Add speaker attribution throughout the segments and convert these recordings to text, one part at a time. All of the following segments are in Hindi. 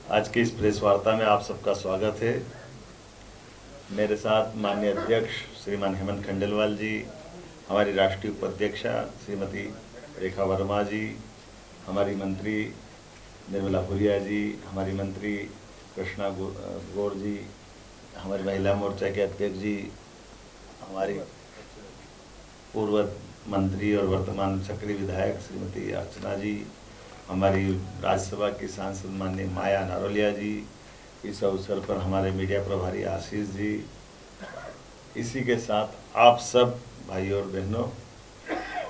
Speaker 1: आज की इस प्रेस वार्ता में आप सबका स्वागत है। मेरे साथ माननीय अध्यक्ष श्रीमान हेमंत खंडेलवाल जी, हमारी राष्ट्रीय उपाध्यक्षा श्रीमती रेखा वर्मा जी, हमारी मंत्री निर्मला भूरिया जी, हमारी मंत्री कृष्णा गौर जी, हमारी महिला मोर्चा के अध्यक्ष जी, हमारी पूर्व मंत्री और वर्तमान सक्रिय विधायक श्रीमती अर्चना जी, हमारी राज्यसभा की सांसद माननीय माया नारोलिया जी, इस अवसर पर हमारे मीडिया प्रभारी आशीष जी, इसी के साथ आप सब भाई और बहनों,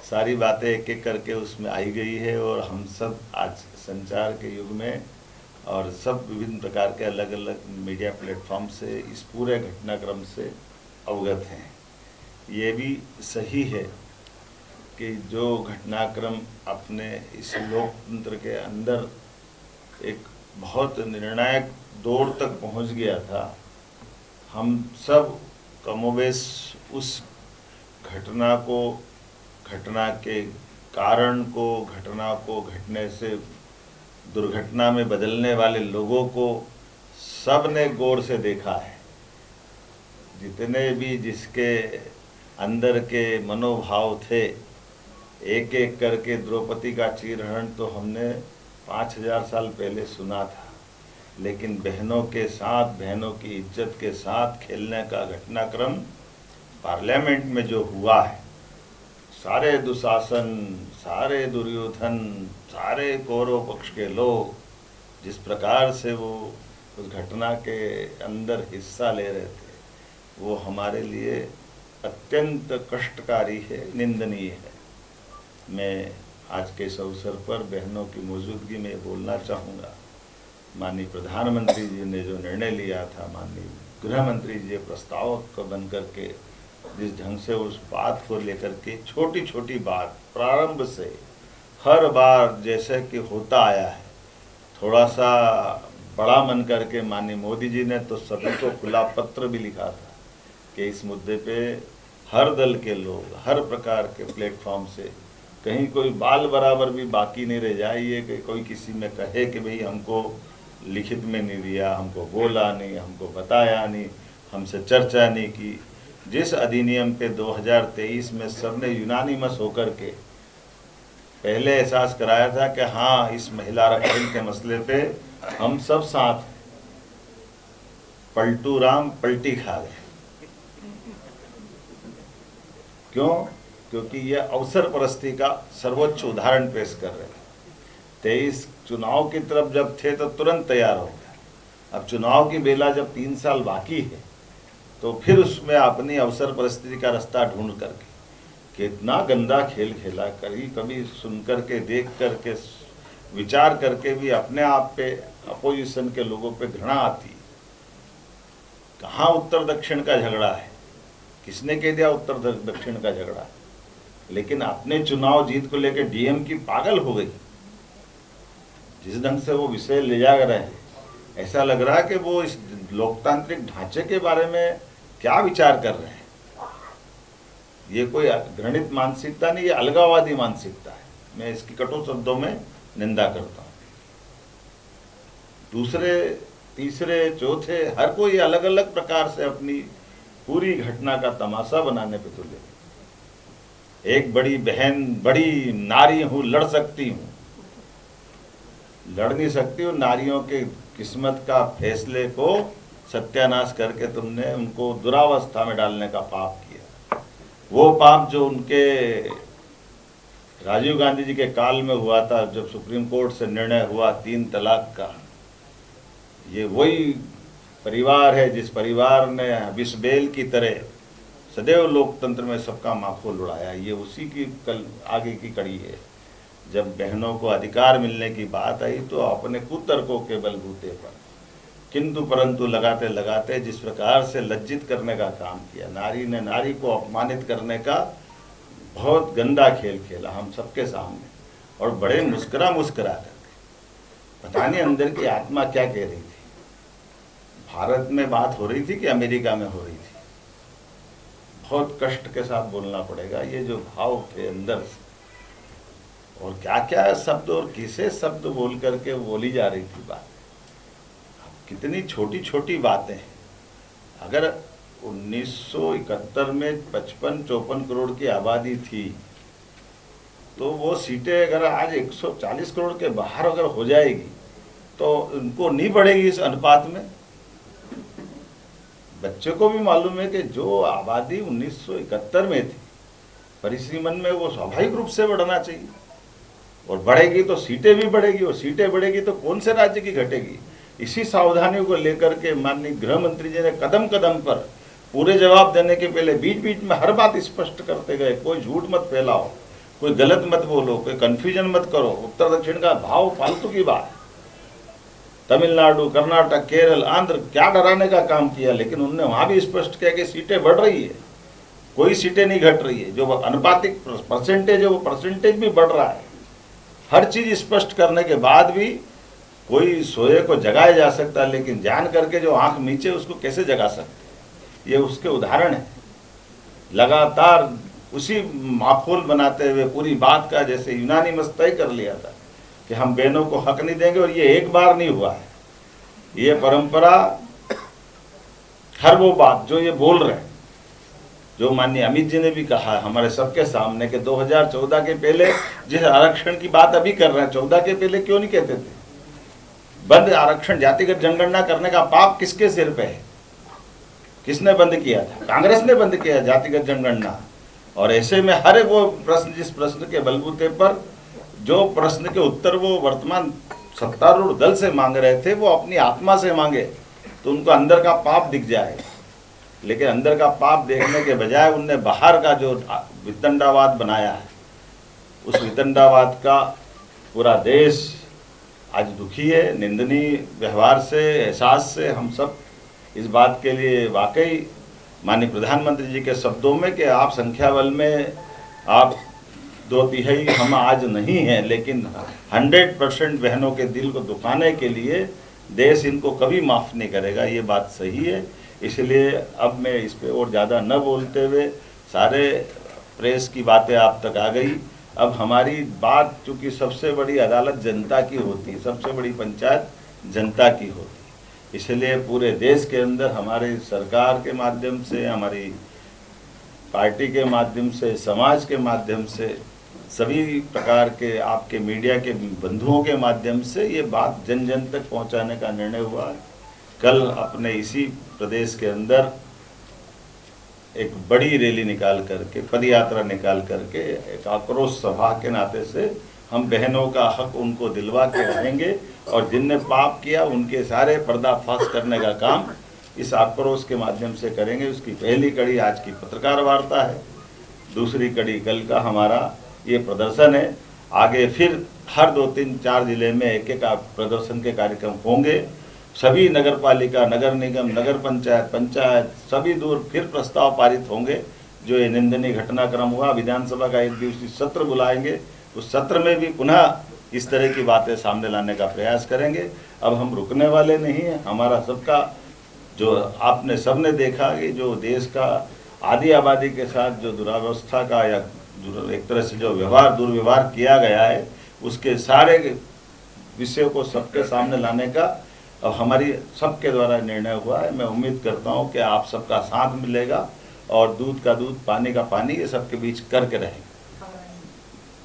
Speaker 1: सारी बातें एक एक करके उसमें आई गई है और हम सब आज संचार के युग में और सब विभिन्न प्रकार के अलग अलग मीडिया प्लेटफॉर्म से इस पूरे घटनाक्रम से अवगत हैं। ये भी सही है कि जो घटनाक्रम अपने इस लोकतंत्र के अंदर एक बहुत निर्णायक दौर तक पहुंच गया था, हम सब कमोबेश उस घटना को, घटना के कारण को, घटना को घटने से दुर्घटना में बदलने वाले लोगों को सब ने गौर से देखा है। जितने भी जिसके अंदर के मनोभाव थे, एक एक करके द्रौपदी का चीरहरण तो हमने 5000 साल पहले सुना था, लेकिन बहनों के साथ, बहनों की इज्जत के साथ खेलने का घटनाक्रम पार्लियामेंट में जो हुआ है, सारे दुशासन, सारे दुर्योधन, सारे कौरव पक्ष के लोग जिस प्रकार से वो उस घटना के अंदर हिस्सा ले रहे थे, वो हमारे लिए अत्यंत कष्टकारी है, निंदनीय है। मैं आज के इस अवसर पर बहनों की मौजूदगी में बोलना चाहूँगा, माननीय प्रधानमंत्री जी ने जो निर्णय लिया था, माननीय गृह मंत्री जी प्रस्तावक बन करके जिस ढंग से उस बात को लेकर के छोटी छोटी बात प्रारंभ से हर बार जैसे कि होता आया है, थोड़ा सा बड़ा मन करके माननीय मोदी जी ने तो सभी को खुला पत्र भी लिखा था कि इस मुद्दे पे हर दल के लोग हर प्रकार के प्लेटफॉर्म से कहीं कोई बाल बराबर भी बाकी नहीं रह जाए, ये कि कोई किसी में कहे कि भाई हमको लिखित में नहीं दिया, हमको बोला नहीं, हमको बताया नहीं, हमसे चर्चा नहीं की। जिस अधिनियम पे 2023 में सबने यूनानिमस होकर के पहले एहसास कराया था कि हाँ, इस महिला आरक्षण के मसले पे हम सब साथ, पलटू राम पलटी खा गए। क्यों? क्योंकि यह अवसर परस्ती का सर्वोच्च उदाहरण पेश कर रहे थे। 23 चुनाव की तरफ जब थे तो तुरंत तैयार हो गए। अब चुनाव की बेला जब 3 साल बाकी है तो फिर उसमें अपनी अवसर परिस्थिति का रास्ता ढूंढ करके कितना गंदा खेल खेला, कभी सुन करके, देख करके, विचार करके भी अपने आप पे अपोजिशन के लोगों पे घृणा आती। कहाँ उत्तर दक्षिण का झगड़ा है? किसने कह दिया उत्तर दक्षिण का झगड़ा? लेकिन अपने चुनाव जीत को लेकर डीएम की पागल हो गई। जिस ढंग से वो विषय ले जा रहे हैं, ऐसा लग रहा है कि वो इस लोकतांत्रिक ढांचे के बारे में क्या विचार कर रहे हैं। ये कोई घृणित मानसिकता नहीं, ये अलगाववादी मानसिकता है। मैं इसकी कटु शब्दों में निंदा करता हूँ। दूसरे, तीसरे, चौथे, हर कोई अलग अलग प्रकार से अपनी पूरी घटना का तमाशा बनाने पे तुले। एक बड़ी बहन, बड़ी नारी हूँ, लड़ सकती हूँ, लड़ नहीं सकती हूँ। नारियों के किस्मत का फैसले को सत्यानाश करके तुमने उनको दुरावस्था में डालने का पाप किया। वो पाप जो उनके राजीव गांधी जी के काल में हुआ था, जब सुप्रीम कोर्ट से निर्णय हुआ 3 तलाक का। ये वही परिवार है जिस परिवार ने विषबेल की तरह सदैव लोकतंत्र में सबका माखोल उड़ाया। ये उसी की कल आगे की कड़ी है। जब बहनों को अधिकार मिलने की बात आई तो अपने कुतर्कों के बलबूते पर, किंतु परंतु लगाते लगाते जिस प्रकार से लज्जित करने का काम किया, नारी ने नारी को अपमानित करने का बहुत गंदा खेल खेला हम सबके सामने, और बड़े मुस्कुरा करके। पता नहीं अंदर की आत्मा क्या कह रही थी। भारत में बात हो रही थी कि अमेरिका में हो रही थी? बहुत कष्ट के साथ बोलना पड़ेगा। ये जो भाव थे अंदर से, और क्या क्या शब्द और किसे शब्द बोल करके बोली जा रही थी बात। कितनी छोटी छोटी बातें हैं। अगर 1971 में 55-54 करोड़ की आबादी थी, तो वो सीटें अगर आज 140 करोड़ के बाहर अगर हो जाएगी तो उनको नहीं बढ़ेगी इस अनुपात में। बच्चे को भी मालूम है कि जो आबादी 1971 में थी परिश्रमी मन में, वो स्वाभाविक रूप से बढ़ना चाहिए, और बढ़ेगी तो सीटें भी बढ़ेगी, और सीटें बढ़ेगी तो कौन से राज्य की घटेगी। इसी सावधानियों को लेकर के माननीय गृह मंत्री जी ने कदम कदम पर पूरे जवाब देने के पहले बीच बीच में हर बात स्पष्ट करते गए। कोई झूठ मत फैलाओ, कोई गलत मत बोलो, कोई कन्फ्यूजन मत करो, उत्तर दक्षिण का भाव फालतू की बात। तमिलनाडु, कर्नाटक, केरल, आंध्र क्या डराने का काम किया, लेकिन उन्होंने वहाँ भी स्पष्ट किया कि सीटें बढ़ रही है, कोई सीटें नहीं घट रही है। जो अनुपातिक परसेंटेज है वो परसेंटेज भी बढ़ रहा है। हर चीज स्पष्ट करने के बाद भी कोई सोए को जगाया जा सकता है, लेकिन जान करके जो आंख नीचे उसको कैसे जगा सकते, ये उसके उदाहरण है। लगातार उसी माहौल बनाते हुए पूरी बात का जैसे यूनानिमस तय कर लिया था कि हम बहनों को हक नहीं देंगे, और ये एक बार नहीं हुआ है। ये परंपरा, हर वो बात जो ये बोल रहे हैं, जो माननीय अमित जी ने भी कहा है हमारे सबके सामने कि 2014 के पहले जिस आरक्षण की बात अभी कर रहे हैं, 14 के पहले क्यों नहीं कहते थे। बंद आरक्षण, जातिगत जनगणना करने का पाप किसके सिर पे है? किसने बंद किया था? कांग्रेस ने बंद किया जातिगत जनगणना। और ऐसे में हर वो प्रश्न, जिस प्रश्न के बलबूते पर जो प्रश्न के उत्तर वो वर्तमान सत्तारूढ़ दल से मांग रहे थे, वो अपनी आत्मा से मांगे तो उनको अंदर का पाप दिख जाए। लेकिन अंदर का पाप देखने के बजाय उनने बाहर का जो वितंडावाद बनाया है, उस वितंडावाद का पूरा देश आज दुखी है। निंदनीय व्यवहार से, एहसास से हम सब इस बात के लिए वाकई माननीय प्रधानमंत्री जी के शब्दों में कि आप संख्या बल में आप 2/3 हम आज नहीं हैं, लेकिन 100% बहनों के दिल को दुखाने के लिए देश इनको कभी माफ़ नहीं करेगा, ये बात सही है। इसलिए अब मैं इस पे और ज़्यादा न बोलते हुए, सारे प्रेस की बातें आप तक आ गई। अब हमारी बात, चूँकि सबसे बड़ी अदालत जनता की होती है, सबसे बड़ी पंचायत जनता की होती है, इसलिए पूरे देश के अंदर हमारे सरकार के माध्यम से, हमारी पार्टी के माध्यम से, समाज के माध्यम से, सभी प्रकार के आपके मीडिया के बंधुओं के माध्यम से ये बात जन जन तक पहुंचाने का निर्णय हुआ है। कल अपने इसी प्रदेश के अंदर एक बड़ी रैली निकाल करके, पदयात्रा निकाल करके, एक आक्रोश सभा के नाते से हम बहनों का हक उनको दिलवा के रहेंगे, और जिनने पाप किया उनके सारे पर्दाफाश करने का काम इस आक्रोश के माध्यम से करेंगे। उसकी पहली कड़ी आज की पत्रकार वार्ता है, दूसरी कड़ी कल का हमारा ये प्रदर्शन है। आगे फिर हर 2, 3, 4 जिले में एक एक प्रदर्शन के कार्यक्रम होंगे। सभी नगर पालिका, नगर निगम, नगर पंचायत सभी दूर फिर प्रस्ताव पारित होंगे। जो ये निंदनीय घटनाक्रम हुआ, विधानसभा का 1 दिवसीय सत्र बुलाएंगे, उस सत्र में भी पुनः इस तरह की बातें सामने लाने का प्रयास करेंगे। अब हम रुकने वाले नहीं हैं। हमारा सबका, जो आपने सबने देखा कि जो देश का आधी आबादी के साथ जो दुरावस्था का या एक तरह से जो दुर्व्यवहार किया गया है, उसके सारे विषयों को सबके सामने लाने का अब हमारी सबके द्वारा निर्णय हुआ है। मैं उम्मीद करता हूं कि आप सबका साथ मिलेगा, और दूध का दूध, पानी का पानी, ये सबके बीच करके रहेंगे।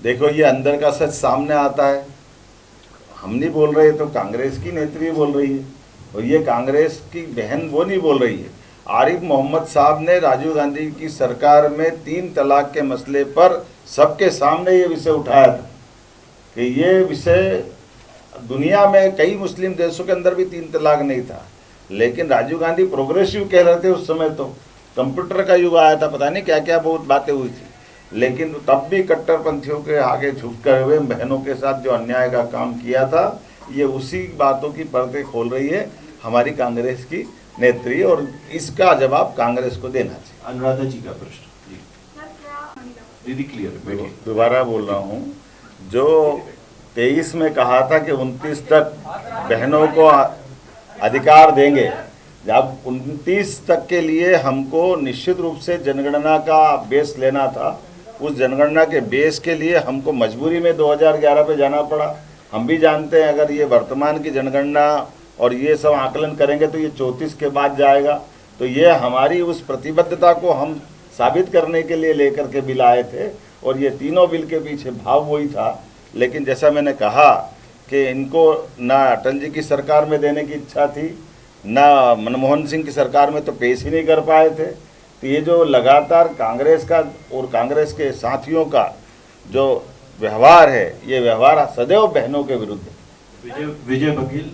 Speaker 1: देखो, ये अंदर का सच सामने आता है। हम नहीं बोल रहे तो कांग्रेस की नेत्री बोल रही है, और ये कांग्रेस की बहन वो नहीं बोल रही है। आरिफ मोहम्मद साहब ने राजीव गांधी की सरकार में 3 तलाक के मसले पर सबके सामने ये विषय उठाया था कि ये विषय दुनिया में कई मुस्लिम देशों के अंदर भी 3 तलाक नहीं था, लेकिन राजीव गांधी प्रोग्रेसिव कह रहे थे उस समय। तो कंप्यूटर का युग आया था, पता नहीं क्या क्या बहुत बातें हुई थी, लेकिन तब भी कट्टरपंथियों के आगे झुककर हुए बहनों के साथ जो अन्याय का काम किया था, ये उसी बातों की पर्दे खोल रही है हमारी कांग्रेस की नेत्री, और इसका जवाब कांग्रेस को देना चाहिए।
Speaker 2: अनुराधा जी का प्रश्न दीदी क्लियर बैठिए।
Speaker 1: दोबारा बोल रहा हूँ, जो 23 में कहा था कि 29 तक बहनों को अधिकार देंगे, जब 29 तक के लिए हमको निश्चित रूप से जनगणना का बेस लेना था। उस जनगणना के बेस के लिए हमको मजबूरी में 2011 पे जाना पड़ा। हम भी जानते हैं, अगर ये वर्तमान की जनगणना और ये सब आकलन करेंगे तो ये 34 के बाद जाएगा। तो ये हमारी उस प्रतिबद्धता को हम साबित करने के लिए लेकर के बिल आए थे, और ये तीनों बिल के पीछे भाव वही था। लेकिन जैसा मैंने कहा कि इनको ना अटल जी की सरकार में देने की इच्छा थी, ना मनमोहन सिंह की सरकार में तो पेश ही नहीं कर पाए थे। तो ये जो लगातार कांग्रेस का और कांग्रेस के साथियों का जो व्यवहार है, ये व्यवहार सदैव बहनों के विरुद्ध है।
Speaker 2: विजय बघेल,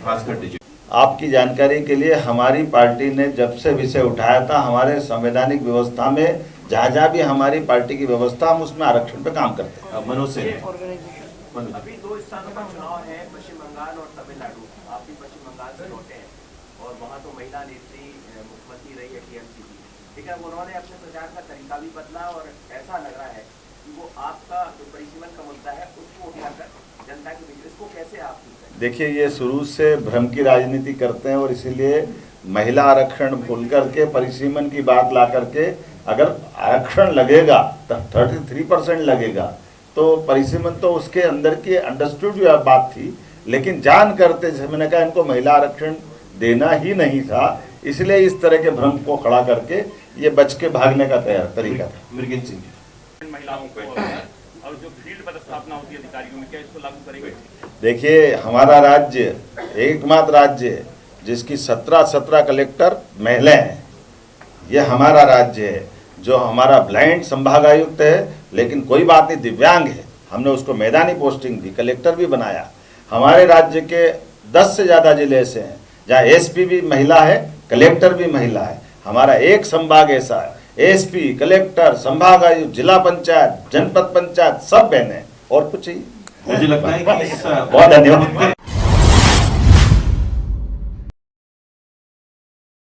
Speaker 2: भास्कर डिजिटल।
Speaker 1: आपकी जानकारी के लिए हमारी पार्टी ने जब से विषय उठाया था, हमारे संवैधानिक व्यवस्था में जहाँ जहाँ भी हमारी पार्टी की व्यवस्था, हम उसमें आरक्षण पे काम करते हैं।
Speaker 2: मनोज सेन।
Speaker 3: अभी 2 स्थानों पर चुनाव है, पश्चिम बंगाल और तमिलनाडु। आप भी पश्चिम बंगाल से लौटे हैं और वहाँ तो महिला नेत्री मुख्यमंत्री रही है टीएमसी की, लेकिन अब उन्होंने अपने प्रचार का तरीका भी बदला और ऐसा लग रहा है कि वो आपका जो परिसीमन का मुद्दा है उसको उठाकर जनता के बीच, इसको कैसे आप?
Speaker 1: देखिए, ये शुरू से भ्रम की राजनीति करते हैं और इसीलिए महिला आरक्षण भूल करके परिसीमन की बात ला करके, अगर आरक्षण लगेगा तो 33% लगेगा, तो परिसीमन तो उसके अंदर की अंडरस्टूड जो बात थी। लेकिन जान करते, जैसे मैंने कहा, इनको महिला आरक्षण देना ही नहीं था, इसलिए इस तरह के भ्रम को खड़ा करके ये बच के भागने का तरीका था।
Speaker 2: मृगेंद्र सिंह।
Speaker 4: महिलाओं को और जो फील्ड पदस्थापना होती है अधिकारियों में, क्या इसको लागू करेंगे?
Speaker 1: देखिए, हमारा राज्य एकमात्र राज्य है जिसकी 17 कलेक्टर महिलाएं हैं। ये हमारा राज्य है। जो हमारा ब्लाइंड संभागायुक्त है, लेकिन कोई बात नहीं, दिव्यांग है, हमने उसको मैदानी पोस्टिंग दी, कलेक्टर भी बनाया। हमारे राज्य के 10 से ज़्यादा जिले ऐसे हैं जहाँ एसपी भी महिला है, कलेक्टर भी महिला है। हमारा एक संभाग ऐसा है, एसपी, कलेक्टर, संभागायुक्त, जिला पंचायत, जनपद पंचायत सब बहने, और कुछ ही।
Speaker 2: मुझे लगता है कि
Speaker 1: बहुत धन्यवाद।